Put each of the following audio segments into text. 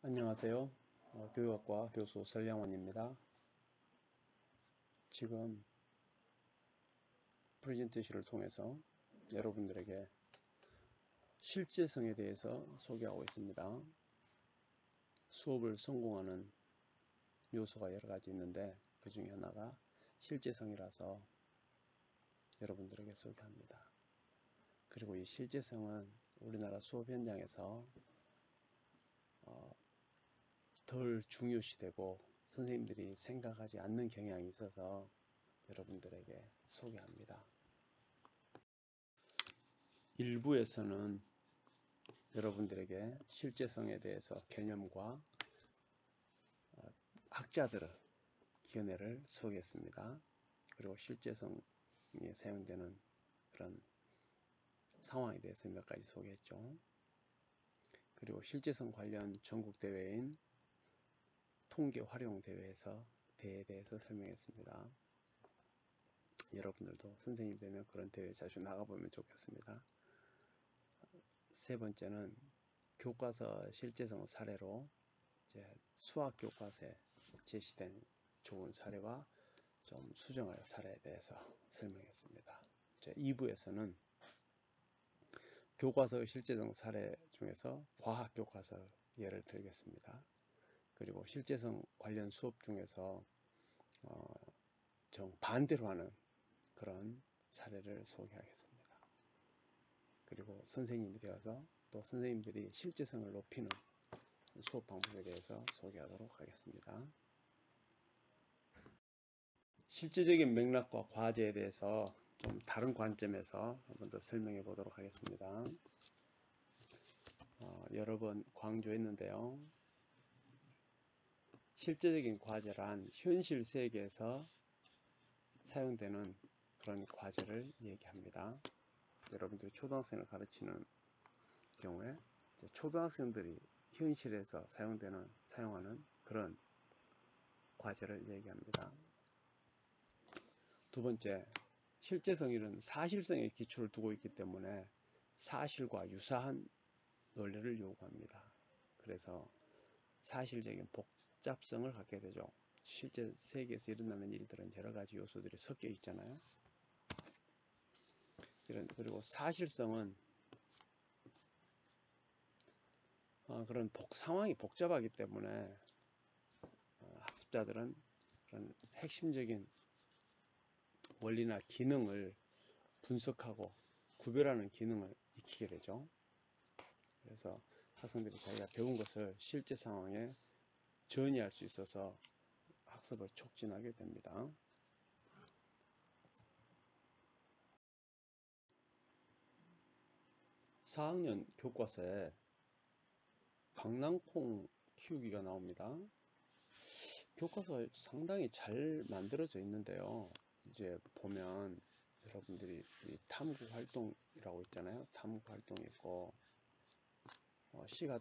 안녕하세요. 교육학과 교수 설량원입니다. 지금 프레젠테이션을 통해서 여러분들에게 실제성에 대해서 소개하고 있습니다. 수업을 성공하는 요소가 여러 가지 있는데 그 중에 하나가 실제성이라서 여러분들에게 소개합니다. 그리고 이 실제성은 우리나라 수업 현장에서 덜 중요시되고 선생님들이 생각하지 않는 경향이 있어서 여러분들에게 소개합니다. 일부에서는 여러분들에게 실제성에 대해서 개념과 학자들의 견해를 소개했습니다. 그리고 실제성에 사용되는 그런 상황에 대해서 몇 가지 소개했죠. 그리고 실제성 관련 전국 대회인 통계 활용 대회에서 대회에 대해서 설명했습니다. 여러분들도 선생님 되면 그런 대회 자주 나가보면 좋겠습니다. 세 번째는 교과서 실제성 사례로 이제 수학 교과서에 제시된 좋은 사례와 좀 수정할 사례에 대해서 설명했습니다. 2부에서는 교과서의 실제성 사례 중에서 과학 교과서 예를 들겠습니다. 그리고 실제성 관련 수업 중에서 정 반대로 하는 그런 사례를 소개하겠습니다. 그리고 선생님이 되어서 또 선생님들이 실제성을 높이는 수업 방법에 대해서 소개하도록 하겠습니다. 실제적인 맥락과 과제에 대해서 좀 다른 관점에서 한 번 더 설명해 보도록 하겠습니다. 여러 번 강조했는데요. 실제적인 과제란 현실 세계에서 사용되는 그런 과제를 얘기합니다. 여러분들이 초등학생을 가르치는 경우에 초등학생들이 현실에서 사용하는 그런 과제를 얘기합니다. 두 번째, 실제성이는 사실성에 기초를 두고 있기 때문에 사실과 유사한 논리를 요구합니다. 그래서 사실적인 복잡성을 갖게 되죠. 실제 세계에서 일어나는 일들은 여러 가지 요소들이 섞여 있잖아요. 그리고 사실성은 그런 상황이 복잡하기 때문에 학습자들은 그런 핵심적인 원리나 기능을 분석하고 구별하는 기능을 익히게 되죠. 그래서 학생들이 자기가 배운 것을 실제 상황에 전이할 수 있어서 학습을 촉진하게 됩니다. (4학년) 교과서에 강낭콩 키우기가 나옵니다. 교과서 상당히 잘 만들어져 있는데요. 이제 보면 여러분들이 탐구 활동이라고 있잖아요. 탐구 활동이 있고 씨가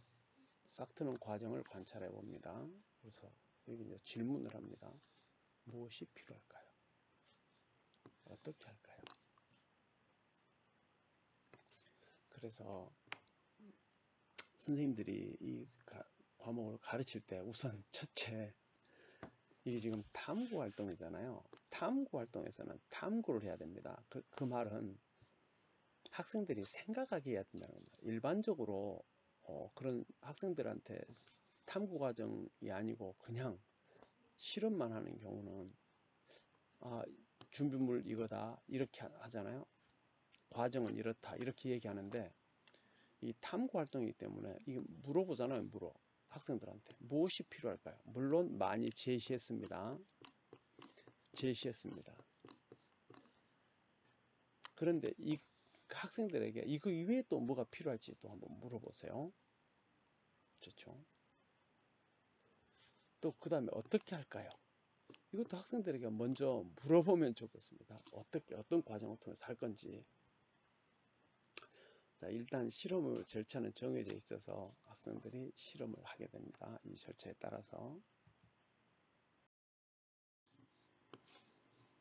싹 트는 과정을 관찰해 봅니다. 그래서 여기 이제 질문을 합니다. 무엇이 필요할까요? 어떻게 할까요? 그래서 선생님들이 이 과목을 가르칠 때 우선 첫째, 이게 지금 탐구 활동이잖아요. 탐구 활동에서는 탐구를 해야 됩니다. 그 말은 학생들이 생각하게 해야 된다는 겁니다. 일반적으로 그런 학생들한테 탐구 과정이 아니고 그냥 실험만 하는 경우는 준비물 이거다 이렇게 하잖아요. 과정은 이렇다 이렇게 얘기하는데 이 탐구 활동이기 때문에 이게 물어보잖아요. 학생들한테 무엇이 필요할까요? 물론 많이 제시했습니다. 그런데 이 학생들에게 이거 이외에 또 뭐가 필요할지 또 한번 물어보세요. 좋죠. 또 그 다음에 어떻게 할까요? 이것도 학생들에게 먼저 물어보면 좋겠습니다. 어떤 과정을 통해서 할 건지. 자, 일단 실험의 절차는 정해져 있어서 학생들이 실험을 하게 됩니다. 이 절차에 따라서.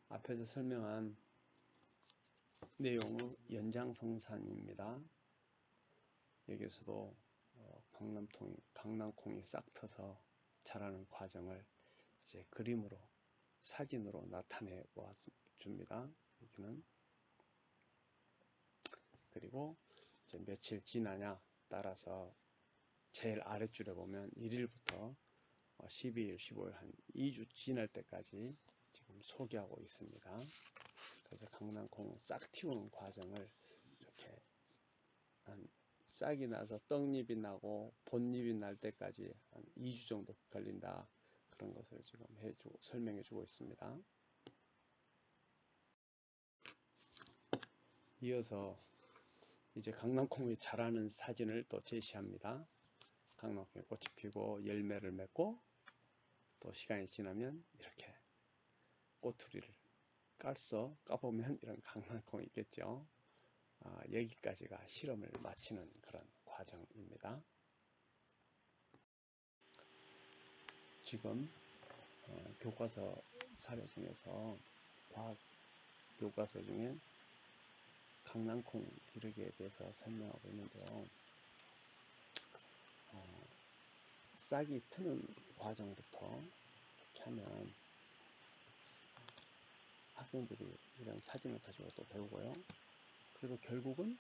앞에서 설명한 내용의 연장성산입니다. 여기서도 강낭콩이 싹 터서 자라는 과정을 이제 그림으로 사진으로 나타내 보았습니다. 여기는 그리고 이제 며칠 지나냐 따라서 제일 아랫줄에 보면 1일부터 12일, 15일 한 2주 지날 때까지 지금 소개하고 있습니다. 그래서 강낭콩 싹 틔우는 과정을 이렇게 한 싹이 나서 떡잎이 나고 본잎이 날 때까지 한 2주 정도 걸린다. 그런 것을 지금 설명해 주고 있습니다. 이어서 이제 강낭콩이 자라는 사진을 또 제시합니다. 강낭콩이 꽃이 피고 열매를 맺고 또 시간이 지나면 이렇게 꼬투리를 까보면 이런 강낭콩이 있겠죠. 여기까지가 실험을 마치는 그런 과정입니다. 지금 교과서 사료 중에서 과학 교과서 중에 강낭콩 기르기에 대해서 설명하고 있는데요. 싹이 트는 과정부터 이렇게 하면 학생들이 이런 사진을 가지고 또 배우고요. 그리고 결국은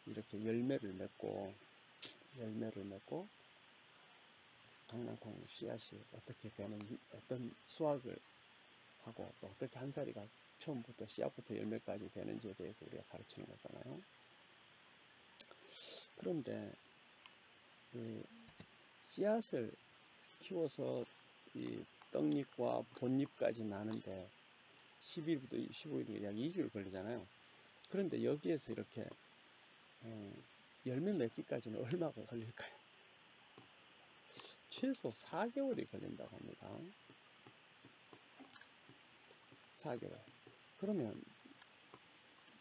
이렇게 열매를 맺고 강낭콩 씨앗이 어떻게 되는, 어떤 수확을 하고 또 어떻게 한 사리가 처음부터 씨앗부터 열매까지 되는지에 대해서 우리가 가르치는 거잖아요. 그런데 이 씨앗을 키워서 이 떡잎과 본잎까지 나는데 10일부터 15일, 약 2주를 걸리잖아요. 그런데 여기에서 이렇게 열매 맺기까지는 얼마가 걸릴까요? 최소 4개월이 걸린다고 합니다. 4개월. 그러면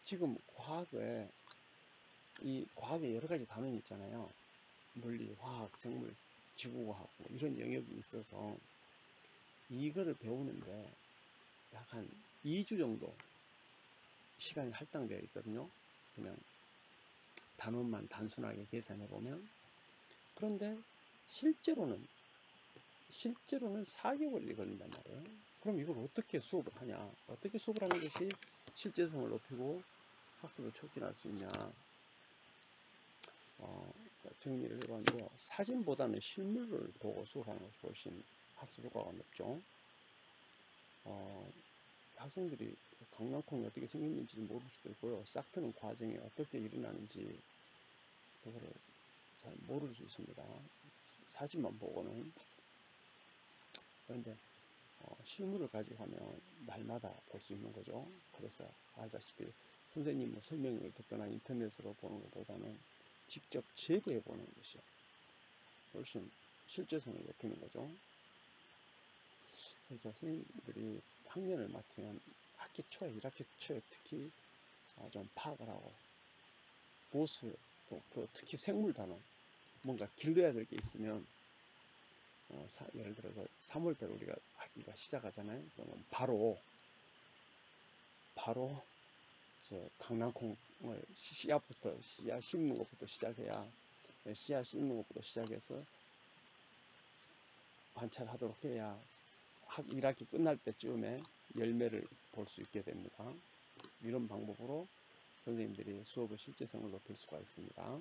지금 과학에 여러 가지 단원이 있잖아요. 물리, 화학, 생물, 지구과학 뭐 이런 영역이 있어서 이거를 배우는데 약 한 2주 정도 시간이 할당되어 있거든요. 그냥 단원만 단순하게 계산해 보면. 그런데 실제로는 4개월이 걸린단 말이에요. 그럼 이걸 어떻게 수업을 하냐? 어떻게 수업을 하는 것이 실제성을 높이고 학습을 촉진할 수 있냐? 정리를 해봤는데요. 사진보다는 실물을 보고 수업하는 것이 훨씬 학습 효과가 높죠. 학생들이 강낭콩이 어떻게 생겼는지 모를 수도 있고요. 싹 트는 과정이 어떻게 일어나는지 그거를 잘 모를 수 있습니다. 사진만 보고는. 그런데 실물을 가지고 하면 날마다 볼 수 있는 거죠. 그래서 알다시피 선생님의 설명을 듣거나 인터넷으로 보는 것보다는 직접 재배해 보는 것이 훨씬 실제성을 높이는 거죠. 그래서 선생님들이 학년을 맡으면 학기 초에 1학기 초에 특히 좀 파악을 하고 무엇을 또 특히 생물 단원 뭔가 길러야 될 게 있으면 예를 들어서 3월달에 우리가 학기가 시작하잖아요. 그러면 바로 이제 강낭콩을 씨앗 심는 것부터 시작해야 씨앗 심는 것부터 시작해서 관찰하도록 해야 1학기 끝날 때쯤에 열매를 볼 수 있게 됩니다. 이런 방법으로 선생님들이 수업의 실제성을 높일 수가 있습니다.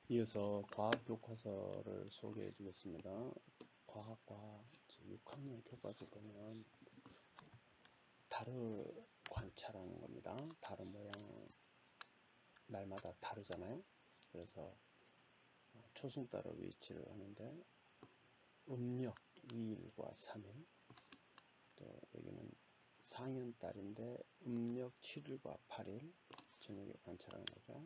이어서 과학 교과서를 소개해 주겠습니다. 과학과 6학년 교과서 보면 달을 관찰하는 겁니다. 달의 모양은 날마다 다르잖아요. 그래서 초승달의 위치를 하는데 음력 2일과 3일, 또 여기는 상현달인데 음력 7일과 8일 저녁에 관찰하는 거죠.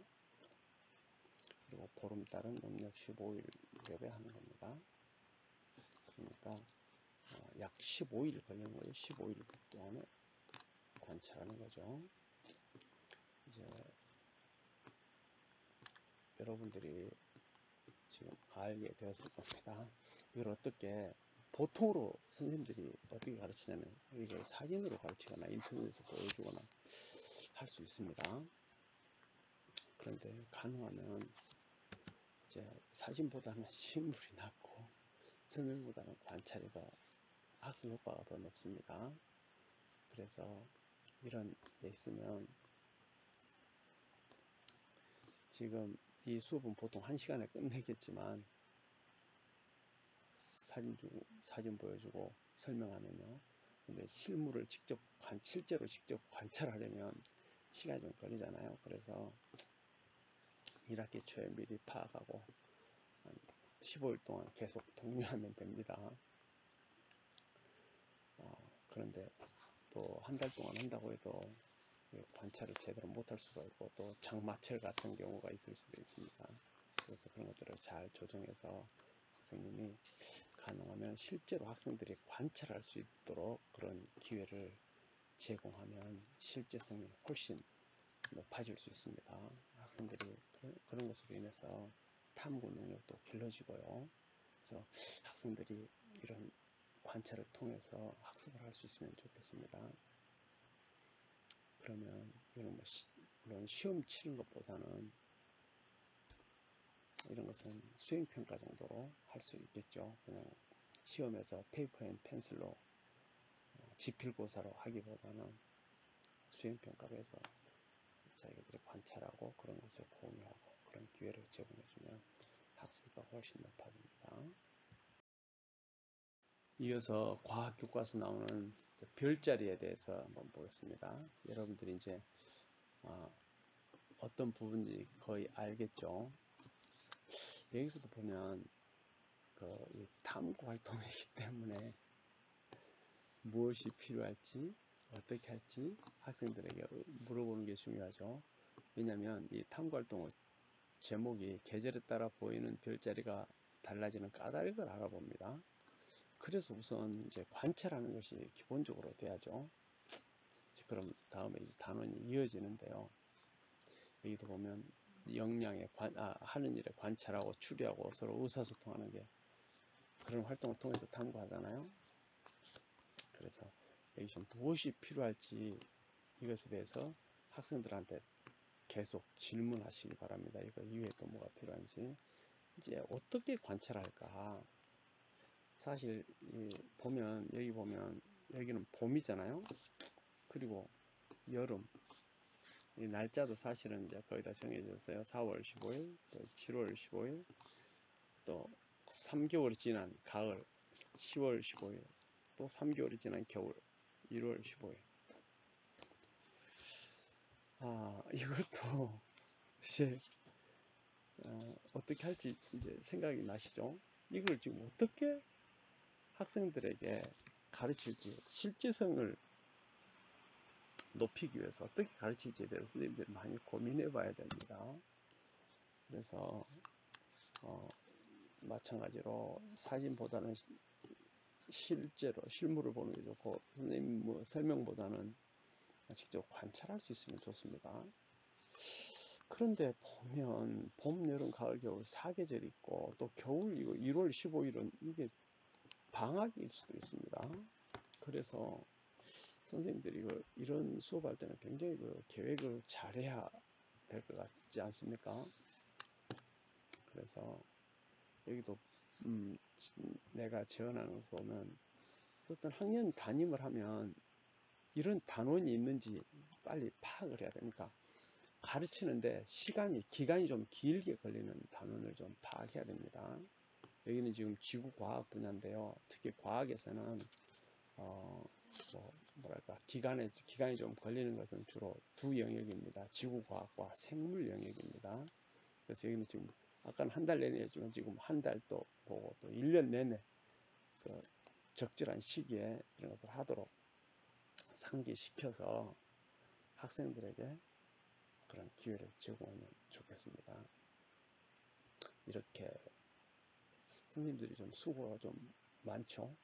그리고 보름달은 음력 15일 무렵에 하는 겁니다. 그러니까 약 15일 걸리는 거예요. 15일 동안에 관찰하는 거죠. 이제 여러분들이 지금 알게 되었을 겁니다. 이걸 어떻게 보통으로 선생님들이 어떻게 가르치냐면 이걸 사진으로 가르치거나 인터넷에서 보여주거나 할 수 있습니다. 그런데 가능하면 이제 사진보다는 실물이 낫고 설명보다는 관찰이 더 학습 효과가 더 높습니다. 그래서 이런 게 있으면 지금 이 수업은 보통 1시간에 끝내겠지만 사진 보여주고 설명하면요. 근데 실물을 실제로 직접 관찰하려면 시간이 좀 걸리잖아요. 그래서 1학기 초에 미리 파악하고 한 15일 동안 계속 독려하면 됩니다. 그런데 또 한 달 동안 한다고 해도 관찰을 제대로 못할 수가 있고 또 장마철 같은 경우가 있을 수도 있습니다. 그래서 그런 것들을 잘 조정해서 선생님이 가능하면 실제로 학생들이 관찰할 수 있도록 그런 기회를 제공하면 실제성이 훨씬 높아질 수 있습니다. 학생들이 그런 것으로 인해서 탐구 능력도 길러지고요. 그래서 학생들이 이런 관찰을 통해서 학습을 할 수 있으면 좋겠습니다. 그러면 이거는 뭐 물론 시험 치는 것보다는 이런 것은 수행평가 정도로 할 수 있겠죠. 그냥 시험에서 페이퍼 앤 펜슬로 지필고사로 하기보다는 수행평가로 해서 자기들이 관찰하고 그런 것을 공유하고 그런 기회를 제공해주면 학습이 훨씬 높아집니다. 이어서 과학교과서 나오는 별자리에 대해서 한번 보겠습니다. 여러분들이 이제 어떤 부분인지 거의 알겠죠. 여기서도 보면 이 탐구 활동이기 때문에 무엇이 필요할지 어떻게 할지 학생들에게 물어보는 게 중요하죠. 왜냐하면 이 탐구 활동 제목이 계절에 따라 보이는 별자리가 달라지는 까닭을 알아봅니다. 그래서 우선 이제 관찰하는 것이 기본적으로 돼야죠. 그럼 다음에 단원이 이어지는데요. 여기도 보면 역량에 하는 일에 관찰하고 추리하고 서로 의사소통하는 게 그런 활동을 통해서 탐구하잖아요. 그래서 여기 좀 무엇이 필요할지 이것에 대해서 학생들한테 계속 질문하시기 바랍니다. 이거 이외에 또 뭐가 필요한지. 이제 어떻게 관찰할까? 사실 여기 보면 여기는 봄이잖아요. 그리고 여름. 이 날짜도 사실은 이제 거의 다 정해져 있어요. 4월 15일, 또 7월 15일, 또 3개월이 지난 가을 10월 15일, 또 3개월이 지난 겨울 1월 15일. 이것도 이제 어떻게 할지 이제 생각이 나시죠? 이걸 지금 어떻게 학생들에게 가르칠지, 실제성을 높이기 위해서 어떻게 가르칠지에 대해서 선생님들이 많이 고민해 봐야 됩니다. 그래서 마찬가지로 사진보다는 실제로 실물을 보는 게 좋고 선생님 뭐 설명보다는 직접 관찰할 수 있으면 좋습니다. 그런데 보면 봄, 여름, 가을, 겨울 4계절이 있고 또 겨울 이거 1월 15일은 이게 방학일 수도 있습니다. 그래서 선생님들이 이런 수업할 때는 굉장히 계획을 잘해야 될 것 같지 않습니까? 그래서 여기도 내가 제언하는 것을 보면 어떤 학년 담임을 하면 이런 단원이 있는지 빨리 파악을 해야 되니까 가르치는데 기간이 좀 길게 걸리는 단원을 좀 파악해야 됩니다. 여기는 지금 지구과학 분야인데요. 특히 과학에서는 기간이 좀 걸리는 것은 주로 두 영역입니다. 지구과학과 생물 영역입니다. 그래서 여기는 지금 아까는 한 달 내내 했지만 지금 한 달 또 보고 또 1년 내내 적절한 시기에 이런 것들 하도록 상기시켜서 학생들에게 그런 기회를 제공하면 좋겠습니다. 이렇게 선생님들이 좀 수고가 좀 많죠.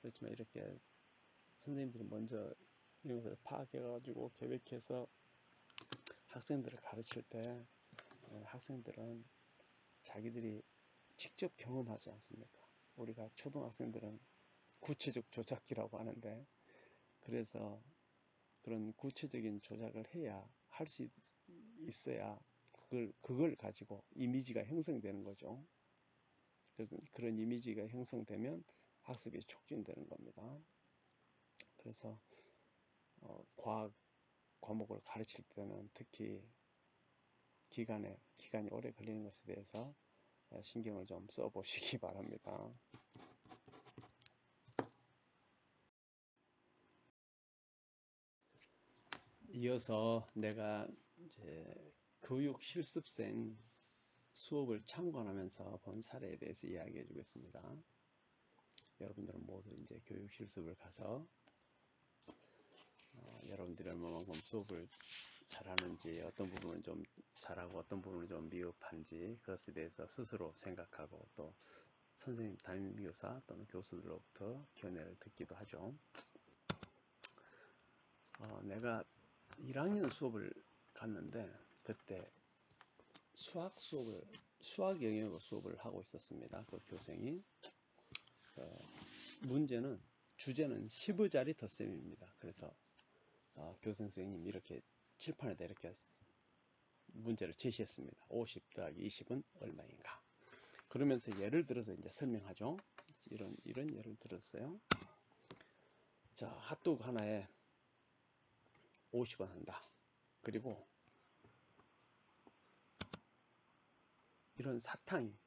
그렇지만 이렇게 선생님들이 먼저 이런 것을 파악해가지고 계획해서 학생들을 가르칠 때 학생들은 자기들이 직접 경험하지 않습니까? 우리가 초등학생들은 구체적 조작기라고 하는데 그래서 그런 구체적인 조작을 해야 할 수 있어야 그걸 가지고 이미지가 형성되는 거죠. 그래서 그런 이미지가 형성되면 학습이 촉진되는 겁니다. 그래서 과학 과목을 가르칠 때는 특히 기간이 오래 걸리는 것에 대해서 신경을 좀 써보시기 바랍니다. 이어서 내가 이제 교육 실습생 수업을 참관하면서 본 사례에 대해서 이야기해 주겠습니다. 여러분들은 모두 이제 교육 실습을 가서 여러분들이 얼마만큼 수업을 잘하는지, 어떤 부분은 좀 잘하고 어떤 부분은 좀 미흡한지 그것에 대해서 스스로 생각하고 또 선생님, 담임교사 또는 교수들로부터 견해를 듣기도 하죠. 내가 1학년 수업을 갔는데 그때 수학 영역 수업을 하고 있었습니다. 그 교생이 주제는 10의짜리 덧셈입니다. 그래서 교생 선생님이 이렇게 칠판에다 이렇게 문제를 제시했습니다. 50 더하기 20은 얼마인가? 그러면서 예를 들어서 이제 설명하죠. 이런 예를 들었어요. 자, 핫도그 하나에 50원 한다. 그리고 이런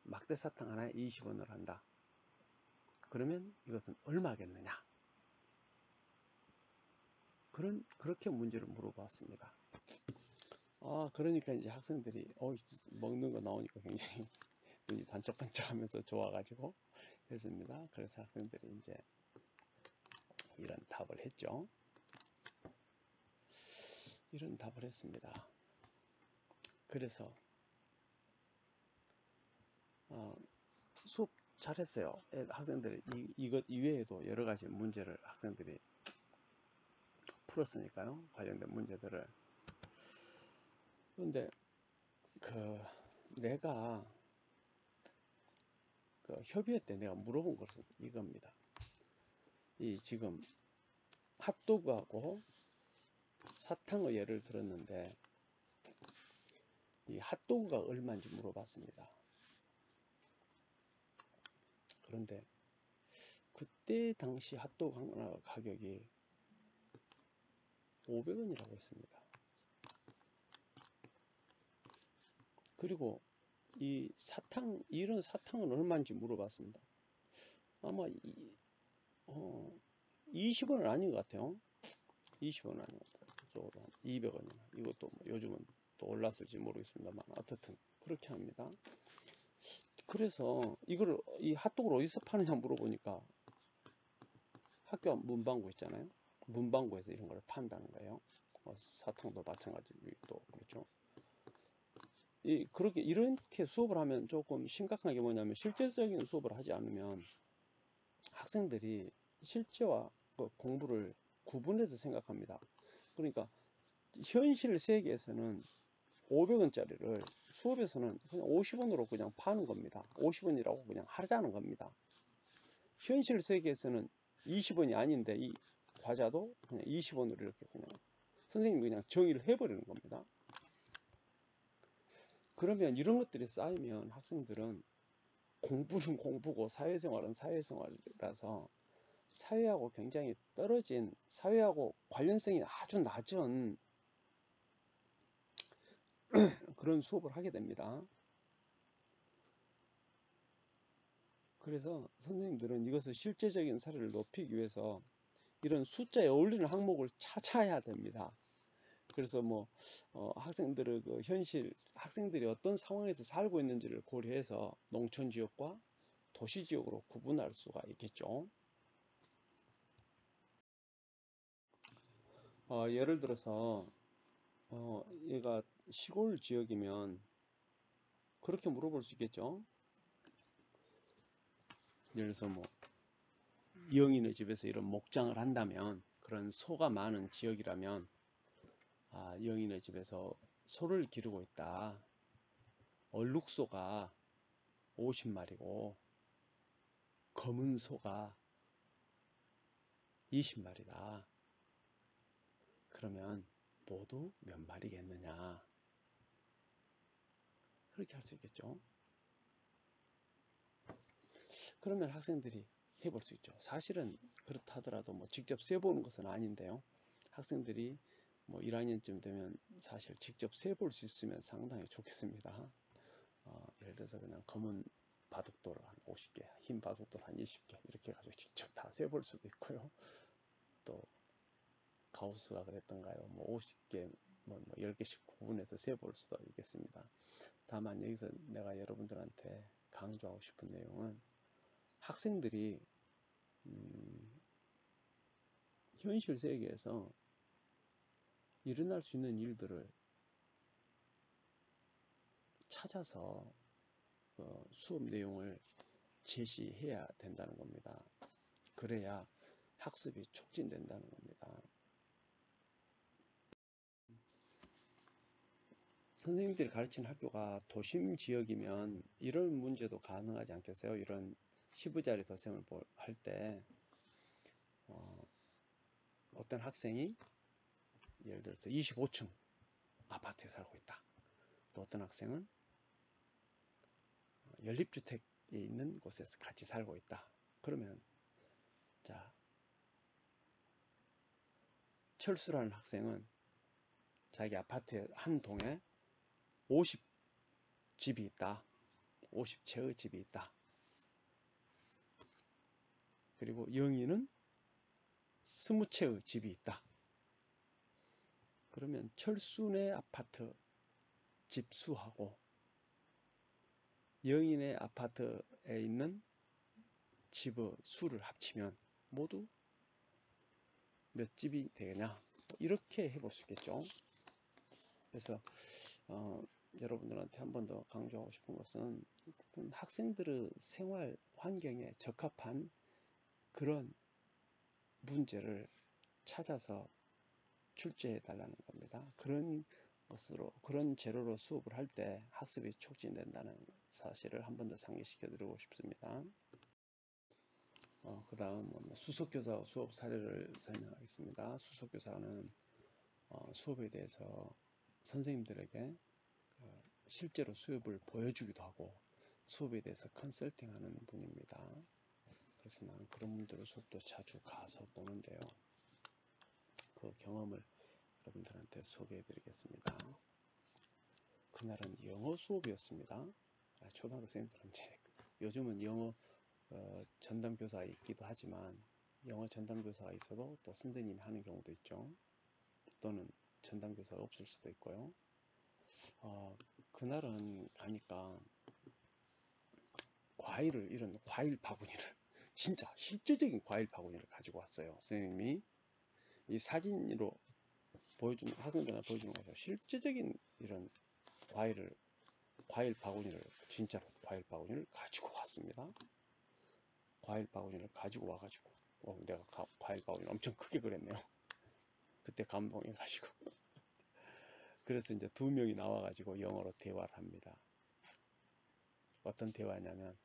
막대 사탕 하나에 20원을 한다. 그러면 이것은 얼마겠느냐? 그렇게 문제를 물어봤습니다. 그러니까 이제 학생들이 먹는 거 나오니까 굉장히 눈이 반짝반짝하면서 좋아가지고 했습니다. 그래서 학생들이 이제 이런 답을 했죠. 이런 답을 했습니다. 그래서 수업 잘했어요. 학생들이 이것 이외에도 여러 가지 문제를 학생들이 풀었으니까요. 관련된 문제들을. 그런데 내가 협의회 때 내가 물어본 것은 이겁니다. 지금 핫도그하고 사탕의 예를 들었는데 이 핫도그가 얼마인지 물어봤습니다. 그런데 그때 당시 핫도그 하나 가격이 500원이라고 했습니다. 그리고 이런 사탕은 얼마인지 물어봤습니다. 아마 20원은 아닌 것 같아요. 20원은 아닌 것 같아요. 적어도 200원이나. 이것도 요즘은 또 올랐을지 모르겠습니다만 어떻든 그렇게 합니다. 그래서 이 핫도그를 어디서 파느냐 물어보니까 학교 문방구 있잖아요. 문방구에서 이런 걸 판다는 거예요. 사탕도 마찬가지로 또 그렇죠. 이렇게 수업을 하면 조금 심각한 게 뭐냐면 실제적인 수업을 하지 않으면 학생들이 실제와 공부를 구분해서 생각합니다. 그러니까 현실 세계에서는 500원짜리를 수업에서는 그냥 50원으로 그냥 파는 겁니다. 50원이라고 그냥 하자는 겁니다. 현실 세계에서는 20원이 아닌데 이 과자도 그냥 20원으로 이렇게 그냥 선생님이 그냥 정의를 해버리는 겁니다. 그러면 이런 것들이 쌓이면 학생들은 공부는 공부고 사회생활은 사회생활이라서 사회하고 굉장히 떨어진, 사회하고 관련성이 아주 낮은 그런 수업을 하게 됩니다. 그래서 선생님들은 이것을 실제적인 사례를 높이기 위해서 이런 숫자에 어울리는 항목을 찾아야 됩니다. 그래서 학생들의 학생들이 어떤 상황에서 살고 있는지를 고려해서 농촌 지역과 도시 지역으로 구분할 수가 있겠죠. 예를 들어서 얘가 시골 지역이면 그렇게 물어볼 수 있겠죠. 예를 들어서 영인의 집에서 이런 목장을 한다면, 그런 소가 많은 지역이라면 영인의 집에서 소를 기르고 있다. 얼룩소가 50마리고 검은 소가 20마리다. 그러면 모두 몇 마리겠느냐? 그렇게 할 수 있겠죠. 그러면 학생들이 해볼 수 있죠. 사실은 그렇다 하더라도 뭐 직접 세보는 것은 아닌데요. 학생들이 뭐 1학년쯤 되면 사실 직접 세볼 수 있으면 상당히 좋겠습니다. 예를 들어서 그냥 검은 바둑돌을 한 50개, 흰 바둑돌 한 20개 이렇게 해가지고 직접 다 세볼 수도 있고요. 또 가우스가 그랬던가요? 뭐 50개, 뭐 10개씩 구분해서 세볼 수도 있겠습니다. 다만 여기서 내가 여러분들한테 강조하고 싶은 내용은 학생들이 현실 세계에서 일어날 수 있는 일들을 찾아서 수업 내용을 제시해야 된다는 겁니다. 그래야 학습이 촉진된다는 겁니다. 선생님들이 가르치는 학교가 도심 지역이면 이런 문제도 가능하지 않겠어요? 이런 15자리 도생을 할 때 어떤 학생이 예를 들어서 25층 아파트에 살고 있다. 또 어떤 학생은 연립주택에 있는 곳에서 같이 살고 있다. 그러면 자, 철수라는 학생은 자기 아파트 한 동에 50집이 있다. 50채의 집이 있다. 그리고 영희는 20채의 집이 있다. 그러면 철수네 아파트 집수하고 영인의 아파트에 있는 집의 수를 합치면 모두 몇 집이 되겠냐, 이렇게 해볼 수 있겠죠. 그래서 여러분들한테 한 번 더 강조하고 싶은 것은 학생들의 생활 환경에 적합한 그런 문제를 찾아서 출제해 달라는 겁니다. 그런 것으로, 그런 재료로 수업을 할 때 학습이 촉진된다는 사실을 한 번 더 상기시켜 드리고 싶습니다. 그 다음 수석교사 수업 사례를 설명하겠습니다. 수석교사는 수업에 대해서 선생님들에게 실제로 수업을 보여주기도 하고 수업에 대해서 컨설팅하는 분입니다. 그래서 나는 그런 분들의 수업도 자주 가서 보는데요. 그 경험을 여러분들한테 소개해 드리겠습니다. 그날은 영어 수업이었습니다. 초등학생들은 이제 요즘은 영어 전담교사가 있기도 하지만 영어 전담교사가 있어도 또 선생님이 하는 경우도 있죠. 또는 전담교사가 없을 수도 있고요. 그날은 가니까 이런 과일 바구니를 진짜 실제적인 과일 바구니를 가지고 왔어요. 선생님이 이 사진으로 보여주는, 학생들한테 보여주는 거죠. 실제적인 이런 과일 바구니를, 진짜로 과일 바구니를 가지고 왔습니다. 과일 바구니를 가지고 와가지고 내가 과일 바구니를 엄청 크게 그렸네요. 그때 감동해가지고 그래서 이제 두 명이 나와가지고 영어로 대화를 합니다. 어떤 대화냐면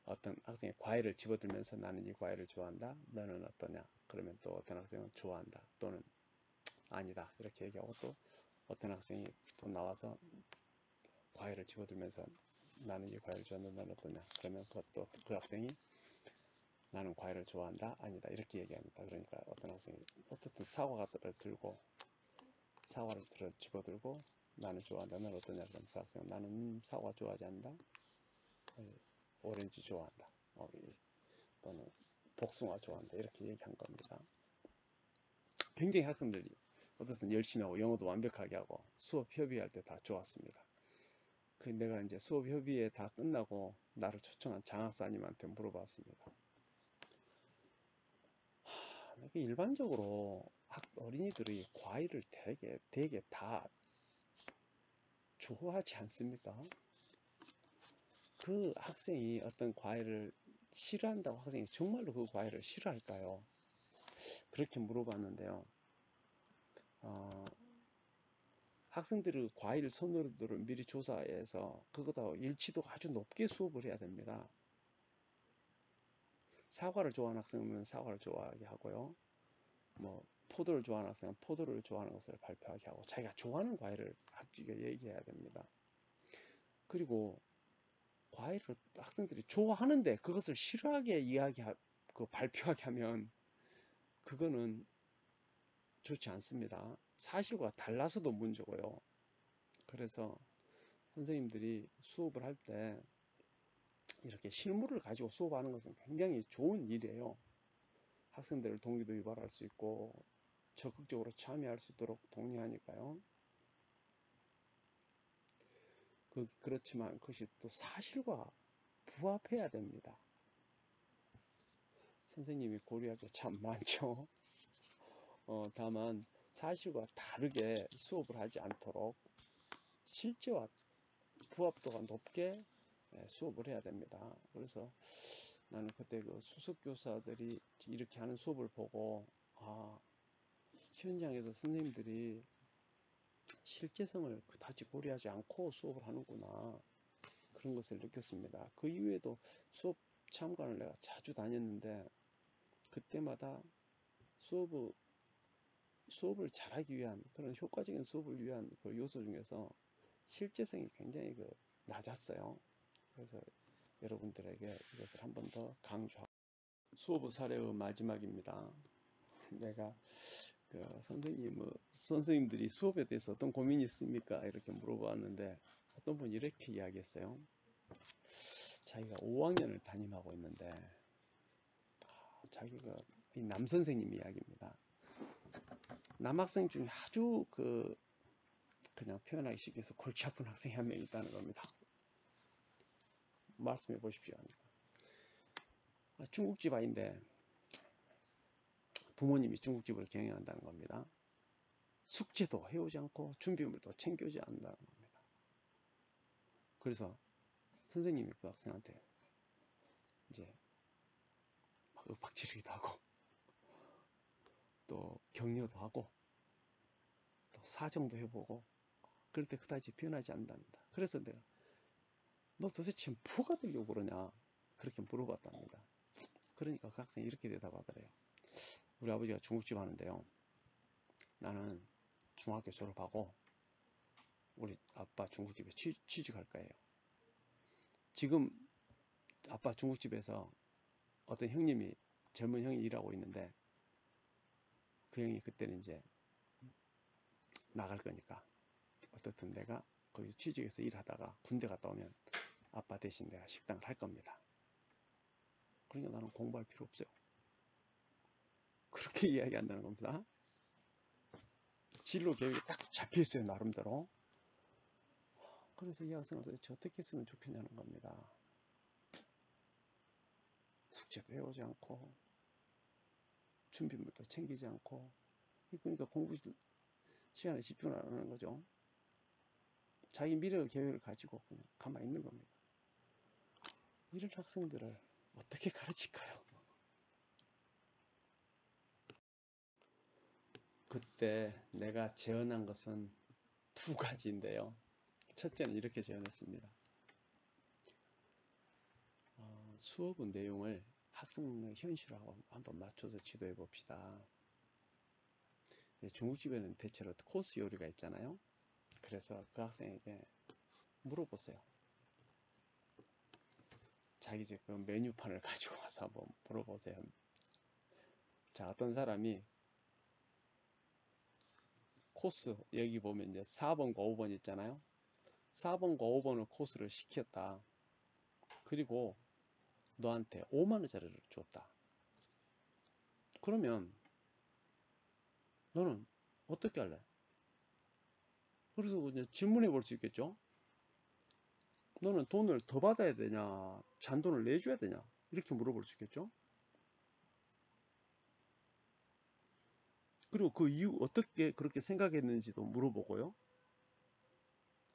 어떤 학생이 과일을 집어들면서 나는 이 과일을 좋아한다. 너는 어떠냐? 그러면 또 어떤 학생은 좋아한다. 또는 아니다. 이렇게 얘기하고 또 어떤 학생이 또 나와서 과일을 집어들면서 나는 이 과일을 좋아한다. 너는 어떠냐? 그러면 그것도 그 학생이 나는 과일을 좋아한다. 아니다. 이렇게 얘기합니다. 그러니까 어떤 학생이 어떻든 사과를 들고 사과를 집어들고 나는 좋아한다. 너는 어떠냐? 그러면 그 학생은 나는 사과 좋아하지 않는다. 오렌지 좋아한다. 또는 복숭아 좋아한다. 이렇게 얘기한 겁니다. 굉장히 학생들이 어쨌든 열심히 하고 영어도 완벽하게 하고 수업 협의할 때 다 좋았습니다. 그 내가 이제 수업 협의회 다 끝나고 나를 초청한 장학사님한테 물어봤습니다. 일반적으로 어린이들이 과일을 되게 다 좋아하지 않습니까? 그 학생이 어떤 과일을 싫어한다고 학생이 정말로 그 과일을 싫어할까요? 그렇게 물어봤는데요. 학생들의 과일 선호도를 미리 조사해서 그거다 일치도가 아주 높게 수업을 해야 됩니다. 사과를 좋아하는 학생은 사과를 좋아하게 하고요. 포도를 좋아하는 학생은 포도를 좋아하는 것을 발표하게 하고 자기가 좋아하는 과일을 학직에 얘기해야 됩니다. 그리고 과외를 학생들이 좋아하는데 그것을 싫어하게 발표하게 하면 그거는 좋지 않습니다. 사실과 달라서도 문제고요. 그래서 선생님들이 수업을 할 때 이렇게 실물을 가지고 수업하는 것은 굉장히 좋은 일이에요. 학생들을 동기도 유발할 수 있고 적극적으로 참여할 수 있도록 독려하니까요. 그렇지만 그것이 또 사실과 부합해야 됩니다. 선생님이 고려할 게 참 많죠. 다만 사실과 다르게 수업을 하지 않도록 실제와 부합도가 높게 수업을 해야 됩니다. 그래서 나는 그때 그 수석교사들이 이렇게 하는 수업을 보고 현장에서 선생님들이 실제성을 그다지 고려하지 않고 수업을 하는구나, 그런 것을 느꼈습니다. 그 이후에도 수업 참관을 내가 자주 다녔는데 그때마다 수업을 잘하기 위한, 그런 효과적인 수업을 위한 그 요소 중에서 실제성이 굉장히 낮았어요. 그래서 여러분들에게 이것을 한 번 더 강조하고, 수업 사례의 마지막입니다. 내가 선생님들이 수업에 대해서 어떤 고민이 있습니까? 이렇게 물어보았는데 어떤 분이 이렇게 이야기했어요. 자기가 5학년을 담임하고 있는데 자기가 이 남선생님 이야기입니다. 남학생 중에 아주 그냥 표현하기 쉽게 해서 골치 아픈 학생이 한 명 있다는 겁니다. 말씀해 보십시오. 중국집 아인데 부모님이 중국집을 경영한다는 겁니다. 숙제도 해오지 않고 준비물도 챙겨오지 않는다는 겁니다. 그래서 선생님이 그 학생한테 이제 막 윽박지르기도 하고 또 격려도 하고 또 사정도 해보고, 그런데 그다지 변하지 않는답니다. 그래서 내가 너 도대체 뭐가 되려고 그러냐, 그렇게 물어봤답니다. 그러니까 그 학생이 이렇게 대답하더래요. 우리 아버지가 중국집 하는데요, 나는 중학교 졸업하고 우리 아빠 중국집에 취직할 거예요. 지금 아빠 중국집에서 어떤 형님이, 젊은 형이 일하고 있는데 그 형이 그때는 이제 나갈 거니까 어떻든 내가 거기서 취직해서 일하다가 군대 갔다 오면 아빠 대신 내가 식당을 할 겁니다. 그러니까 나는 공부할 필요 없어요. 그렇게 이야기한다는 겁니다. 진로 계획이 딱 잡혀 있어요, 나름대로. 그래서 이 학생은 도대체 어떻게 했으면 좋겠냐는 겁니다. 숙제도 해오지 않고 준비물도 챙기지 않고, 그러니까 공부 시간에 집중을 안 하는 거죠. 자기 미래의 계획을 가지고 그냥 가만히 있는 겁니다. 이런 학생들을 어떻게 가르칠까요? 그때 내가 제언한 것은 두 가지인데요. 첫째는 이렇게 제언했습니다. 수업의 내용을 학생의 현실하고 한번 맞춰서 지도해 봅시다. 중국집에는 대체로 코스 요리가 있잖아요. 그래서 그 학생에게 물어보세요. 자기 집 그 메뉴판을 가지고 와서 한번 물어보세요. 자, 어떤 사람이 코스, 여기 보면 이제 4번과 5번 있잖아요. 4번과 5번의 코스를 시켰다. 그리고 너한테 5만원짜리를 줬다. 그러면 너는 어떻게 할래? 그래서 이제 질문해 볼 수 있겠죠. 너는 돈을 더 받아야 되냐, 잔돈을 내줘야 되냐, 이렇게 물어볼 수 있겠죠. 그리고 그 이유, 어떻게 그렇게 생각했는지도 물어보고요.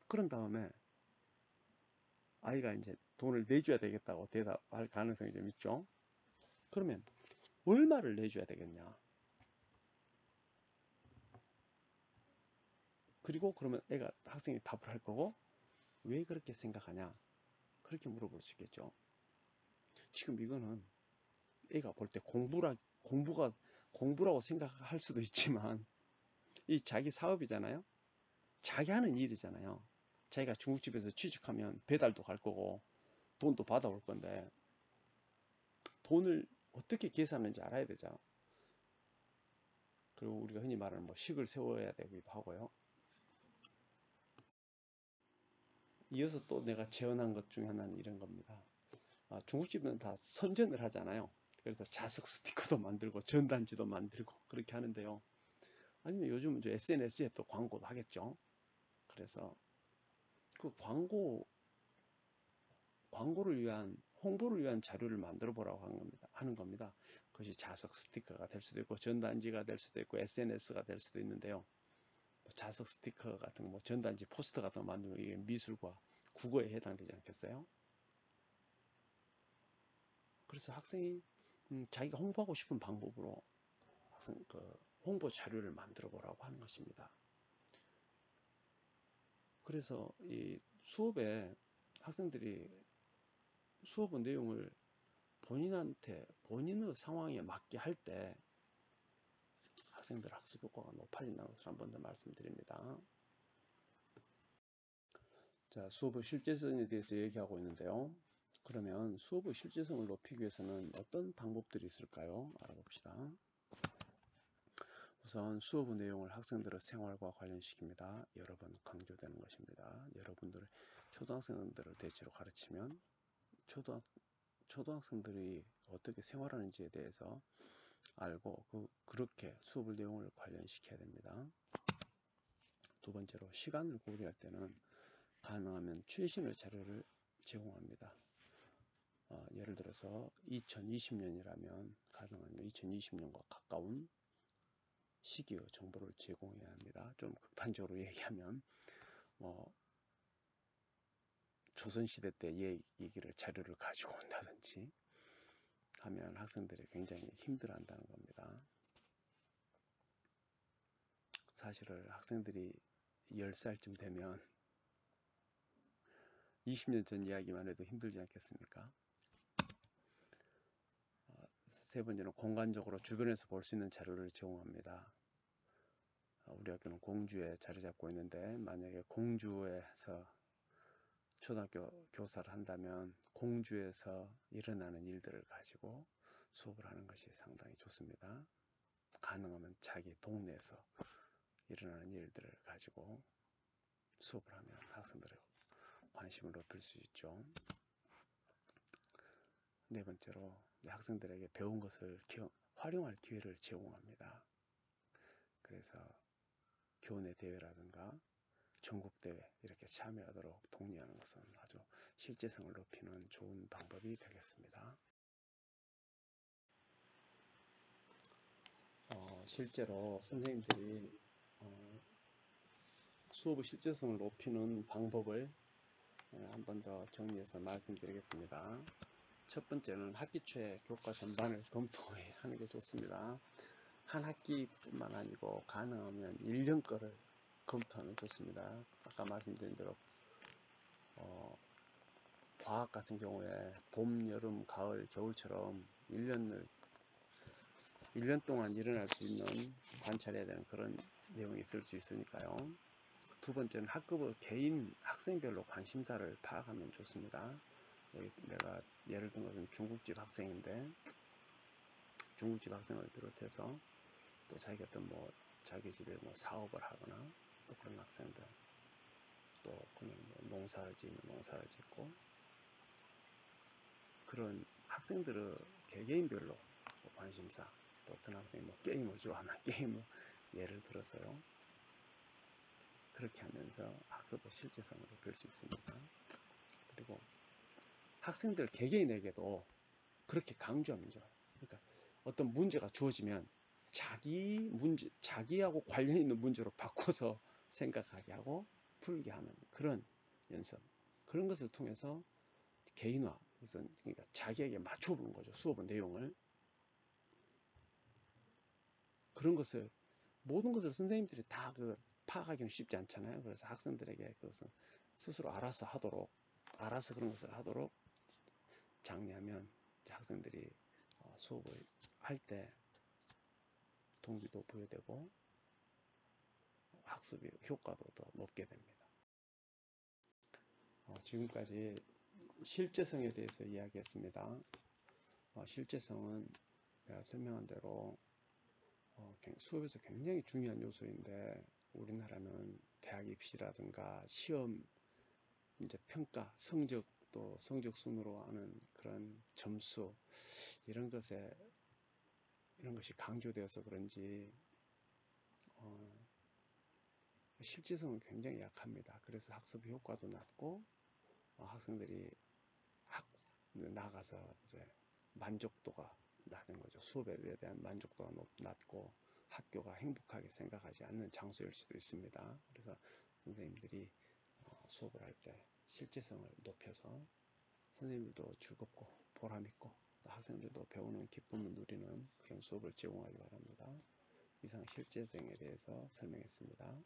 그런 다음에 아이가 이제 돈을 내줘야 되겠다고 대답할 가능성이 좀 있죠. 그러면 얼마를 내줘야 되겠냐. 그리고 그러면 학생이 답을 할 거고, 왜 그렇게 생각하냐, 그렇게 물어볼 수 있겠죠. 지금 이거는 애가 볼 때 공부라고 생각할 수도 있지만 이 자기 사업이잖아요. 자기 하는 일이잖아요. 자기가 중국집에서 취직하면 배달도 갈 거고 돈도 받아올 건데 돈을 어떻게 계산하는지 알아야 되죠. 그리고 우리가 흔히 말하는 뭐 식을 세워야 되기도 하고요. 이어서 또 내가 재현한 것 중에 하나는 이런 겁니다. 중국집은 다 선전을 하잖아요. 그래서 자석 스티커도 만들고 전단지도 만들고 그렇게 하는데요. 아니면 요즘은 이제 SNS에 또 광고도 하겠죠. 그래서 그 광고를 위한 홍보를 위한 자료를 만들어 보라고 하는 겁니다. 그것이 자석 스티커가 될 수도 있고 전단지가 될 수도 있고 SNS가 될 수도 있는데요. 자석 스티커 같은 거, 전단지 포스터 같은 거 만들면 이게 미술과 국어에 해당되지 않겠어요? 그래서 학생이 자기가 홍보하고 싶은 방법으로 학생 홍보 자료를 만들어 보라고 하는 것입니다. 그래서 이 수업에 학생들이 수업 내용을 본인의 상황에 맞게 할 때 학생들 학습 효과가 높아진다는 것을 한 번 더 말씀드립니다. 자, 수업의 실제성에 대해서 얘기하고 있는데요. 그러면 수업의 실제성을 높이기 위해서는 어떤 방법들이 있을까요? 알아봅시다. 우선 수업의 내용을 학생들의 생활과 관련시킵니다. 여러 번 강조되는 것입니다. 여러분들 초등학생들을 대체로 가르치면 초등학생들이 어떻게 생활하는지에 대해서 알고 그렇게 수업의 내용을 관련시켜야 됩니다. 두 번째로 시간을 고려할 때는 가능하면 최신의 자료를 제공합니다. 예를 들어서 2020년이라면 가능하면 2020년과 가까운 시기의 정보를 제공해야 합니다. 좀 극단적으로 얘기하면 조선시대 때 얘기를 자료를 가지고 온다든지 하면 학생들이 굉장히 힘들어한다는 겁니다. 사실은 학생들이 10살쯤 되면 20년 전 이야기만 해도 힘들지 않겠습니까? 세 번째는 공간적으로 주변에서 볼 수 있는 자료를 제공합니다. 우리 학교는 공주에 자리 잡고 있는데 만약에 공주에서 초등학교 교사를 한다면 공주에서 일어나는 일들을 가지고 수업을 하는 것이 상당히 좋습니다. 가능하면 자기 동네에서 일어나는 일들을 가지고 수업을 하면 학생들의 관심을 높일 수 있죠. 네 번째로 학생들에게 배운 것을 활용할 기회를 제공합니다. 그래서 교내 대회라든가 전국대회 이렇게 참여하도록 독려하는 것은 아주 실제성을 높이는 좋은 방법이 되겠습니다. 실제로 선생님들이 수업의 실제성을 높이는 방법을 한 번 더 정리해서 말씀드리겠습니다. 첫 번째는 학기 초에 교과 전반을 검토하는 게 좋습니다. 한 학기뿐만 아니고 가능하면 1년 거를 검토하면 좋습니다. 아까 말씀드린 대로 과학 같은 경우에 봄, 여름, 가을, 겨울처럼 1년 동안 일어날 수 있는 관찰해야 되는 그런 내용이 있을 수 있으니까요. 두 번째는 학급의 개인 학생별로 관심사를 파악하면 좋습니다. 내가 예를 든 것은 중국집 학생인데 중국집 학생을 비롯해서 또 자기 어떤 자기 집에 사업을 하거나 또 그런 학생들 또 그냥 농사를 짓는 농사를 짓고 그런 학생들의 개개인별로 관심사 또 어떤 학생이 게임을 좋아하면 게임을 예를 들어서요. 그렇게 하면서 학습의 실제성을 높일 수 있습니다. 그리고 학생들 개개인에게도 그렇게 강조하면 좋아요. 그러니까 어떤 문제가 주어지면 자기하고 관련 있는 문제로 바꿔서 생각하게 하고 풀게 하는 그런 연습. 그런 것을 통해서 개인화, 그러니까 자기에게 맞춰보는 거죠. 수업의 내용을. 그런 것을, 모든 것을 선생님들이 다 파악하기는 쉽지 않잖아요. 그래서 학생들에게 그것을 스스로 알아서 그런 것을 하도록 장려하면 학생들이 수업을 할 때 동기도 부여되고 학습의 효과도 더 높게 됩니다. 지금까지 실제성에 대해서 이야기했습니다. 실제성은 내가 설명한 대로 수업에서 굉장히 중요한 요소인데 우리나라는 대학 입시라든가 시험 이제 평가 성적 또 성적 순으로 하는 그런 점수 이런 것이 강조되어서 그런지 실제성은 굉장히 약합니다. 그래서 학습 효과도 낮고 학생들이 나가서 이제 만족도가 낮은 거죠. 수업에 대한 만족도가 낮고 학교가 행복하게 생각하지 않는 장소일 수도 있습니다. 그래서 선생님들이 수업을 할 때 실제성을 높여서 선생님들도 즐겁고 보람있고 학생들도 배우는 기쁨을 누리는 그런 수업을 제공하기 바랍니다. 이상 실제성에 대해서 설명했습니다.